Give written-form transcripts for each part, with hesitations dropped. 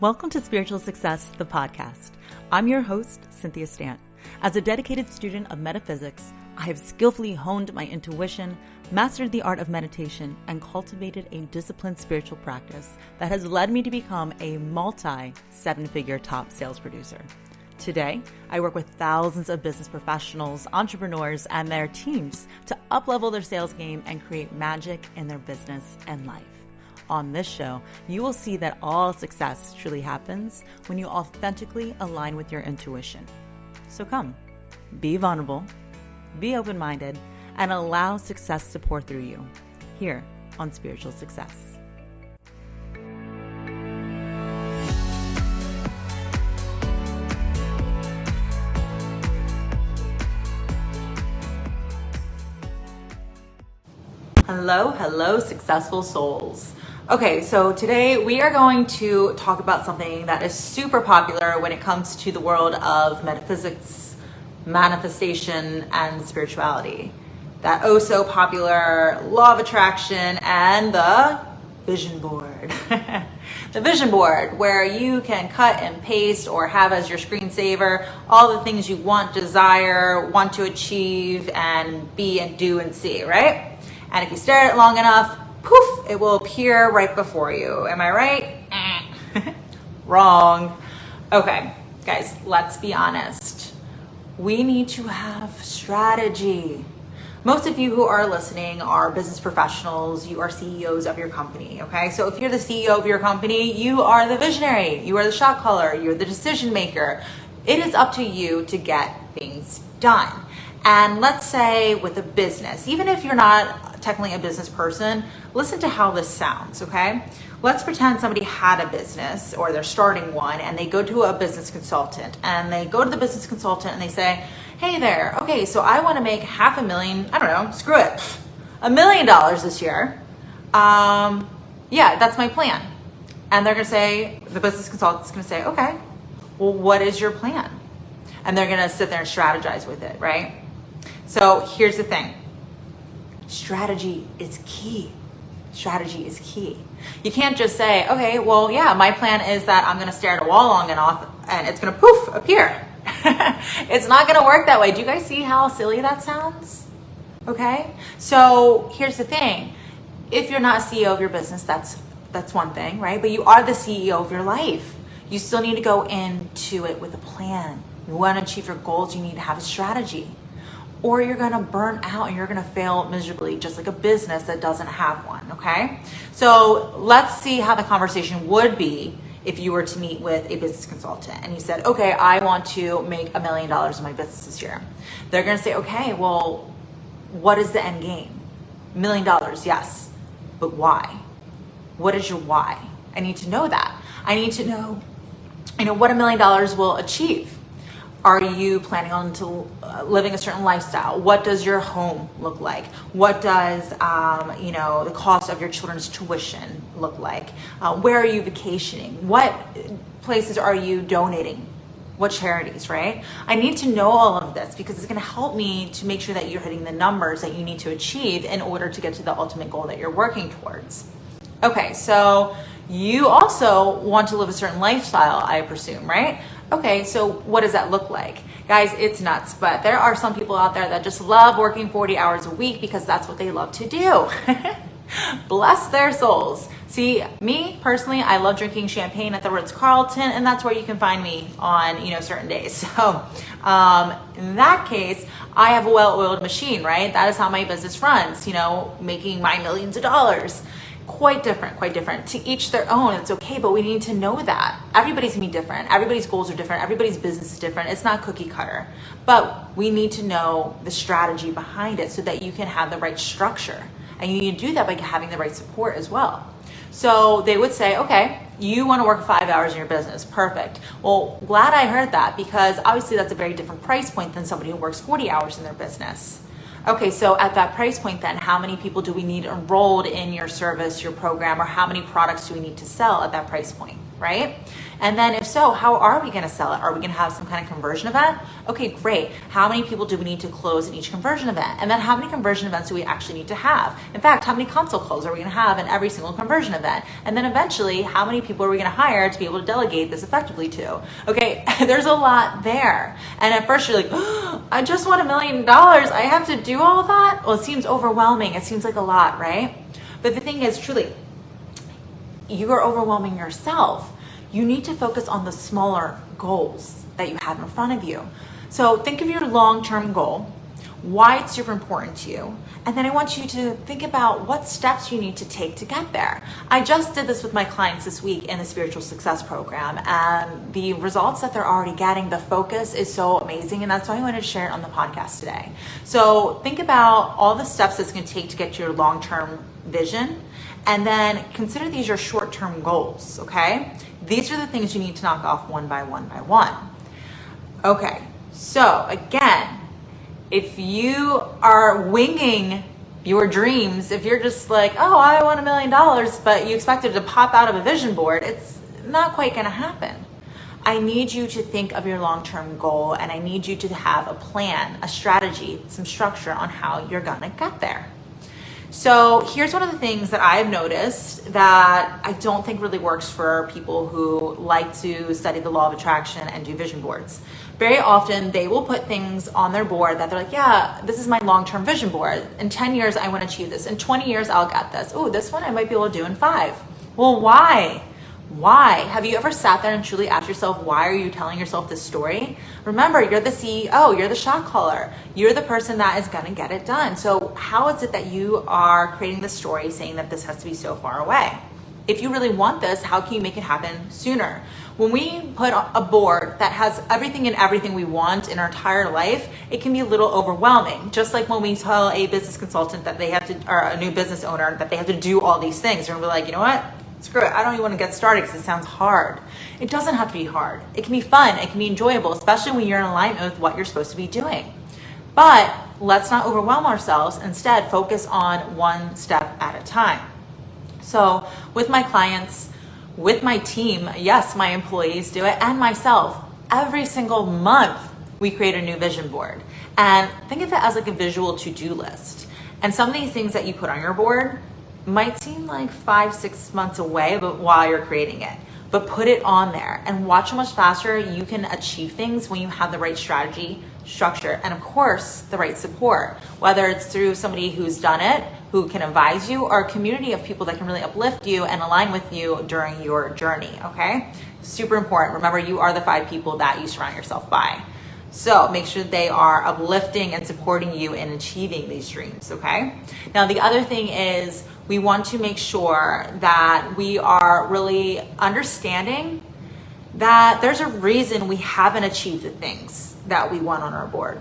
Welcome to Spiritual Success, the podcast. I'm your host, Cynthia Stant. As a dedicated student of metaphysics, I have skillfully honed my intuition, mastered the art of meditation, and cultivated a disciplined spiritual practice that has led me to become a multi-seven-figure top sales producer. Today, I work with thousands of business professionals, entrepreneurs, and their teams to up-level their sales game and create magic in their business and life. On this show, you will see that all success truly happens when you authentically align with your intuition. So come, be vulnerable, be open-minded, and allow success to pour through you here on Spiritual Success. Hello, successful souls. Okay, so today we are going to talk about something that is super popular when it comes to the world of metaphysics, manifestation, and spirituality. That oh so popular law of attraction and the vision board. The vision board, where you can cut and paste or have as your screensaver all the things you want, desire, want to achieve, and be and do and see, right? And if you stare at it long enough, poof, it will appear right before you. Am I right? Wrong. Okay, guys, let's be honest. We need to have strategy. Most of you who are listening are business professionals. You are CEOs of your company, okay? So if you're the CEO of your company, you are the visionary. You are the shot caller. You're the decision maker. It is up to you to get things done. And let's say with a business, even if you're not technically a business person, listen to how this sounds, okay? Let's pretend somebody had a business or they're starting one and they go to a business consultant and they go to the business consultant and they say, hey there, okay, so I want to make $500,000, I don't know, screw it, $1 million this year. Yeah, that's my plan. And they're going to say, the business consultant's going to say, okay, well, what is your plan? And they're going to sit there and strategize with it, right? So here's the thing. Strategy is key. Strategy is key. You can't just say, okay, well, yeah, my plan is that I'm going to stare at a wall long enough and it's going to poof, appear. It's not going to work that way. Do you guys see how silly that sounds? Okay. So here's the thing. If you're not a CEO of your business, that's one thing, right? But you are the CEO of your life. You still need to go into it with a plan. You want to achieve your goals, you need to have a strategy. Or you're going to burn out and you're going to fail miserably, just like a business that doesn't have one, okay? So let's see how the conversation would be if you were to meet with a business consultant and you said, okay, I want to make $1 million in my business this year. They're going to say, okay, well, what is the end game? $1 million, yes, but why? What is your why? I need to know that. I need to know, what $1 million will achieve. Are you planning on living a certain lifestyle? What does your home look like? What does the cost of your children's tuition look like? Where are you vacationing? What places are you donating? What charities, right? I need to know all of this because it's going to help me to make sure that you're hitting the numbers that you need to achieve in order to get to the ultimate goal that you're working towards. Okay, so you also want to live a certain lifestyle, I presume, right? Okay, so what does that look like? Guys, it's nuts, but there are some people out there that just love working 40 hours a week because that's what they love to do. Bless their souls. See, me personally, I love drinking champagne at the Ritz-Carlton, and that's where you can find me on, certain days. So in that case, I have a well-oiled machine, right? That is how my business runs, making my millions of dollars. Quite different. To each their own. It's okay, but we need to know that. Everybody's gonna be different. Everybody's goals are different. Everybody's business is different. It's not cookie cutter. But we need to know the strategy behind it so that you can have the right structure. And you need to do that by having the right support as well. So they would say, okay, you want to work 5 hours in your business. Perfect. Well, glad I heard that because obviously that's a very different price point than somebody who works 40 hours in their business. Okay, so at that price point then, how many people do we need enrolled in your service, your program, or how many products do we need to sell at that price point, right? And then if so, how are we going to sell it? Are we going to have some kind of conversion event? Okay, great. How many people do we need to close in each conversion event? And then how many conversion events do we actually need to have? In fact, how many consult calls are we going to have in every single conversion event? And then eventually, how many people are we going to hire to be able to delegate this effectively to? Okay, there's a lot there. And at first you're like, oh, I just want $1 million. I have to do all of that? Well, it seems overwhelming. It seems like a lot, right? But the thing is, truly, you are overwhelming yourself. You need to focus on the smaller goals that you have in front of you. So think of your long-term goal, why it's super important to you, and then I want you to think about what steps you need to take to get there. I just did this with my clients this week in the Spiritual Success Program, and the results that they're already getting, the focus is so amazing, and that's why I wanted to share it on the podcast today. So think about all the steps it's going to take to get to your long-term vision, and then consider these your short-term goals, okay? These are the things you need to knock off one by one by one. Okay, so again, if you are winging your dreams, if you're just like, oh, I want $1 million, but you expect it to pop out of a vision board, it's not quite gonna happen. I need you to think of your long-term goal, and I need you to have a plan, a strategy, some structure on how you're gonna get there. So here's one of the things that I've noticed that I don't think really works for people who like to study the law of attraction and do vision boards. Very often they will put things on their board that they're like, yeah, this is my long-term vision board. In 10 years, I want to achieve this. In 20 years, I'll get this. Oh, this one I might be able to do in 5. Well, why? Why? Have you ever sat there and truly asked yourself, why are you telling yourself this story? Remember, you're the CEO, you're the shot caller, you're the person that is going to get it done. So how is it that you are creating this story saying that this has to be so far away? If you really want this, how can you make it happen sooner? When we put a board that has everything and everything we want in our entire life, it can be a little overwhelming. Just like when we tell a business consultant that they have to, or a new business owner, that they have to do all these things, and we're like, you know what? Screw it, I don't even want to get started because it sounds hard. It doesn't have to be hard. It can be fun, it can be enjoyable, especially when you're in alignment with what you're supposed to be doing. But let's not overwhelm ourselves. Instead, focus on one step at a time. So with my clients, with my team, yes, my employees do it, and myself, every single month we create a new vision board. And think of it as like a visual to-do list. And some of these things that you put on your board might seem like 5-6 months away, but while you're creating it, but put it on there and watch how much faster you can achieve things when you have the right strategy, structure, and of course the right support, whether it's through somebody who's done it, who can advise you, or a community of people that can really uplift you and align with you during your journey. Okay, super important. Remember, you are the 5 people that you surround yourself by. So make sure they are uplifting and supporting you in achieving these dreams, okay? Now, the other thing is we want to make sure that we are really understanding that there's a reason we haven't achieved the things that we want on our board.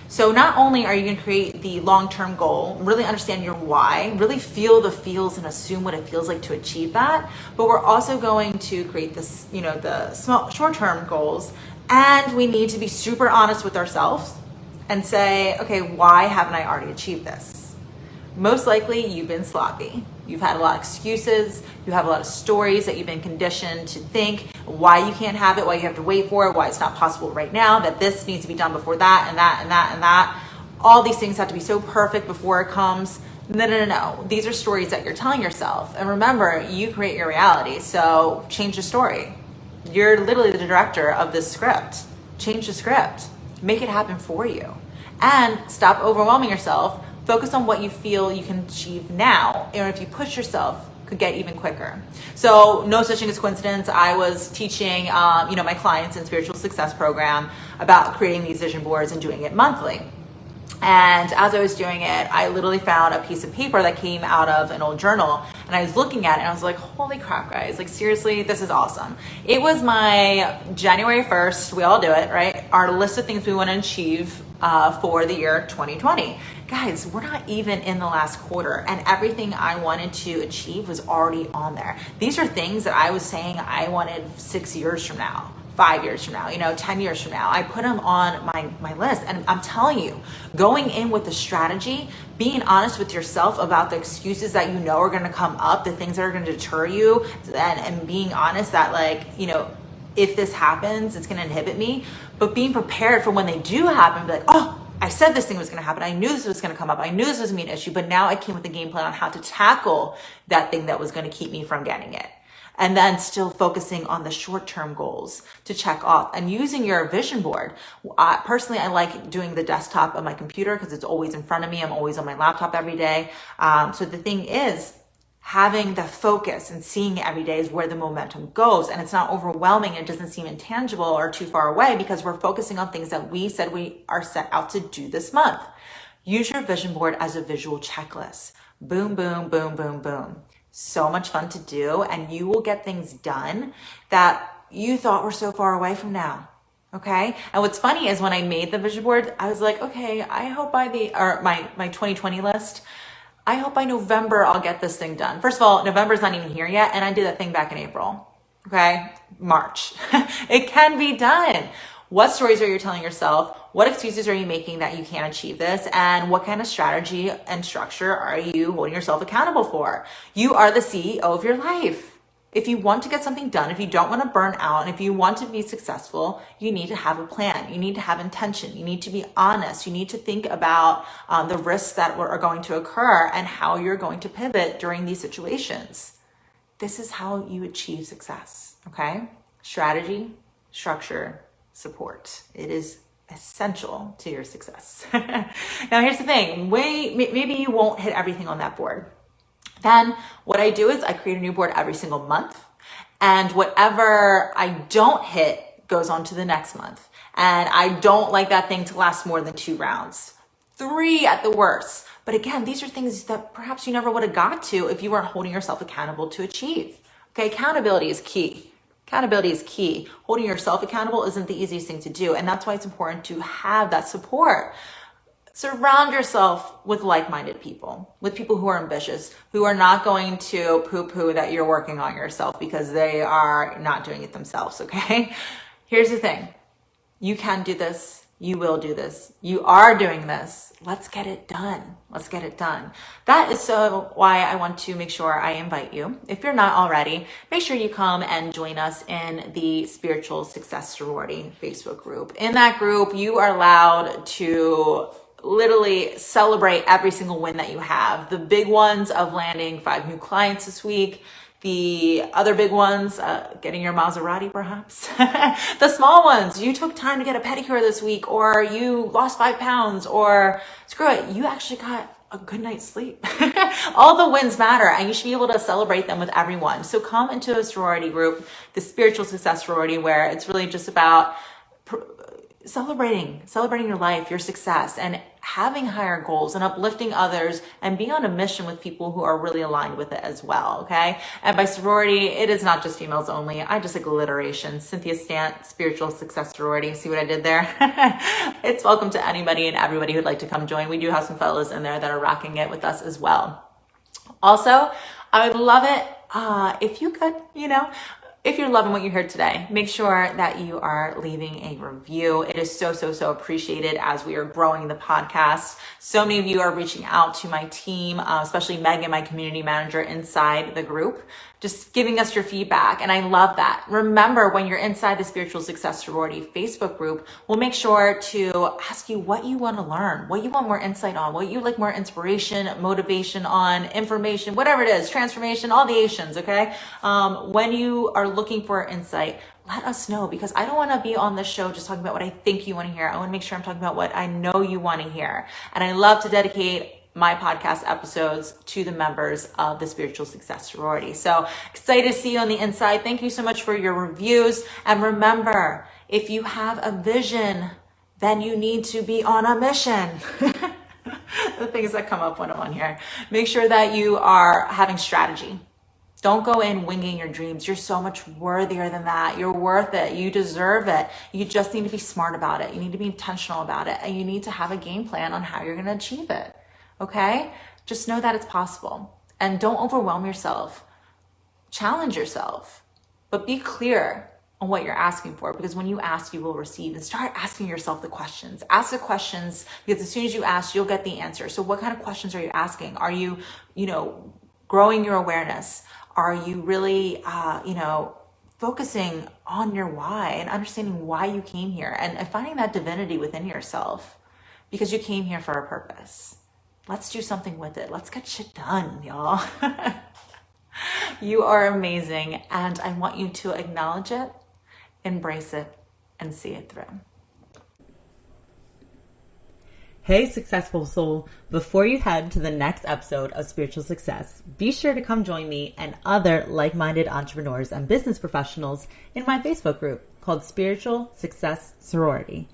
So not only are you going to create the long-term goal, really understand your why, really feel the feels and assume what it feels like to achieve that, but we're also going to create this, the small short-term goals. And we need to be super honest with ourselves and say, okay, why haven't I already achieved this? Most likely you've been sloppy. You've had a lot of excuses. You have a lot of stories that you've been conditioned to think why you can't have it, why you have to wait for it, why it's not possible right now, that this needs to be done before that and that and that and that. All these things have to be so perfect before it comes. No. These are stories that you're telling yourself. And remember, you create your reality. So change the story. You're literally the director of this script. Change the script. Make it happen for you. And stop overwhelming yourself. Focus on what you feel you can achieve now. And if you push yourself, could get even quicker. So no such thing as coincidence. I was teaching my clients in Spiritual Success Program about creating these vision boards and doing it monthly. And as I was doing it, I literally found a piece of paper that came out of an old journal, and I was looking at it and I was like, holy crap, guys, like seriously, this is awesome. It was my January 1st, we all do it, right? Our list of things we want to achieve for the year 2020. Guys, we're not even in the last quarter, and everything I wanted to achieve was already on there. These are things that I was saying I wanted 6 years from now, 5 years from now, 10 years from now. I put them on my list. And I'm telling you, going in with the strategy, being honest with yourself about the excuses that you know are going to come up, the things that are going to deter you, and being honest that if this happens, it's going to inhibit me, but being prepared for when they do happen, be like, oh, I said this thing was going to happen. I knew this was going to come up. I knew this was going to be an issue, but now I came with a game plan on how to tackle that thing that was going to keep me from getting it. And then still focusing on the short-term goals to check off and using your vision board. Personally, I like doing the desktop of my computer because it's always in front of me. I'm always on my laptop every day. So the thing is, having the focus and seeing it every day is where the momentum goes. And it's not overwhelming. It doesn't seem intangible or too far away because we're focusing on things that we said we are set out to do this month. Use your vision board as a visual checklist. Boom, boom, boom, boom, boom. So much fun to do, and you will get things done that you thought were so far away from now. Okay. And what's funny is when I made the vision board, I was like, okay, I hope by my 2020 list, I hope by November I'll get this thing done. First of all, November's not even here yet, and I did that thing back in April. Okay. March. It can be done. What stories are you telling yourself? What excuses are you making that you can't achieve this? And what kind of strategy and structure are you holding yourself accountable for? You are the CEO of your life. If you want to get something done, if you don't want to burn out, and if you want to be successful, you need to have a plan. You need to have intention. You need to be honest. You need to think about the risks that are going to occur and how you're going to pivot during these situations. This is how you achieve success, okay? Strategy, structure, support. It is essential to your success. Now, here's the thing. Maybe you won't hit everything on that board. Then what I do is I create a new board every single month. And whatever I don't hit goes on to the next month. And I don't like that thing to last more than 2 rounds. 3 at the worst. But again, these are things that perhaps you never would have got to if you weren't holding yourself accountable to achieve. Okay, accountability is key. Accountability is key. Holding yourself accountable isn't the easiest thing to do. And that's why it's important to have that support. Surround yourself with like-minded people, with people who are ambitious, who are not going to poo-poo that you're working on yourself because they are not doing it themselves, okay? Here's the thing. You can do this. You will do this. You are doing this. Let's get it done. Let's get it done. That is so why I want to make sure I invite you. If you're not already, make sure you come and join us in the Spiritual Success Sorority Facebook group. In that group, you are allowed to literally celebrate every single win that you have. The big ones of landing 5 new clients this week. The other big ones, getting your Maserati perhaps. The small ones, you took time to get a pedicure this week, or you lost 5 pounds, or screw it, you actually got a good night's sleep. All the wins matter, and you should be able to celebrate them with everyone. So come into a sorority group, the Spiritual Success Sorority, where it's really just about celebrating your life, your success, and having higher goals and uplifting others and being on a mission with people who are really aligned with it as well, okay? And by sorority, it is not just females only. I just like alliteration. Cynthia Stant, Spiritual Success Sorority. See what I did there? It's welcome to anybody and everybody who'd like to come join. We do have some fellows in there that are rocking it with us as well. Also, I would love it if you could, if you're loving what you heard today, make sure that you are leaving a review. It is so, so, so appreciated as we are growing the podcast. So many of you are reaching out to my team, especially Megan, my community manager inside the group, just giving us your feedback. And I love that. Remember, when you're inside the Spiritual Success Sorority Facebook group, we'll make sure to ask you what you want to learn, what you want more insight on, what you like more inspiration, motivation on, information, whatever it is, transformation, all the Asians, okay? When you are looking for insight, let us know, because I don't want to be on this show just talking about what I think you want to hear. I want to make sure I'm talking about what I know you want to hear. And I love to dedicate my podcast episodes to the members of the Spiritual Success Sorority. So excited to see you on the inside. Thank you so much for your reviews. And remember, if you have a vision, then you need to be on a mission. The things that come up when I'm on here. Make sure that you are having strategy. Don't go in winging your dreams. You're so much worthier than that. You're worth it. You deserve it. You just need to be smart about it. You need to be intentional about it. And you need to have a game plan on how you're going to achieve it. Okay? Just know that it's possible. And don't overwhelm yourself. Challenge yourself. But be clear on what you're asking for, because when you ask, you will receive. And start asking yourself the questions. Ask the questions, because as soon as you ask, you'll get the answer. So what kind of questions are you asking? Are you, growing your awareness? Are you really, focusing on your why and understanding why you came here and finding that divinity within yourself, because you came here for a purpose. Let's do something with it. Let's get shit done, y'all. You are amazing, and I want you to acknowledge it, embrace it, and see it through. Hey, successful soul. Before you head to the next episode of Spiritual Success, be sure to come join me and other like-minded entrepreneurs and business professionals in my Facebook group called Spiritual Success Sorority.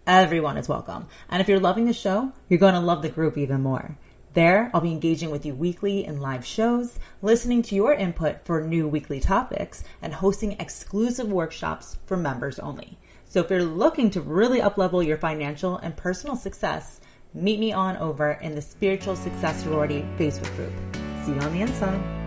Everyone is welcome. And if you're loving the show, you're going to love the group even more. There, I'll be engaging with you weekly in live shows, listening to your input for new weekly topics, and hosting exclusive workshops for members only. So if you're looking to really up-level your financial and personal success, meet me on over in the Spiritual Success Sorority Facebook group. See you on the inside.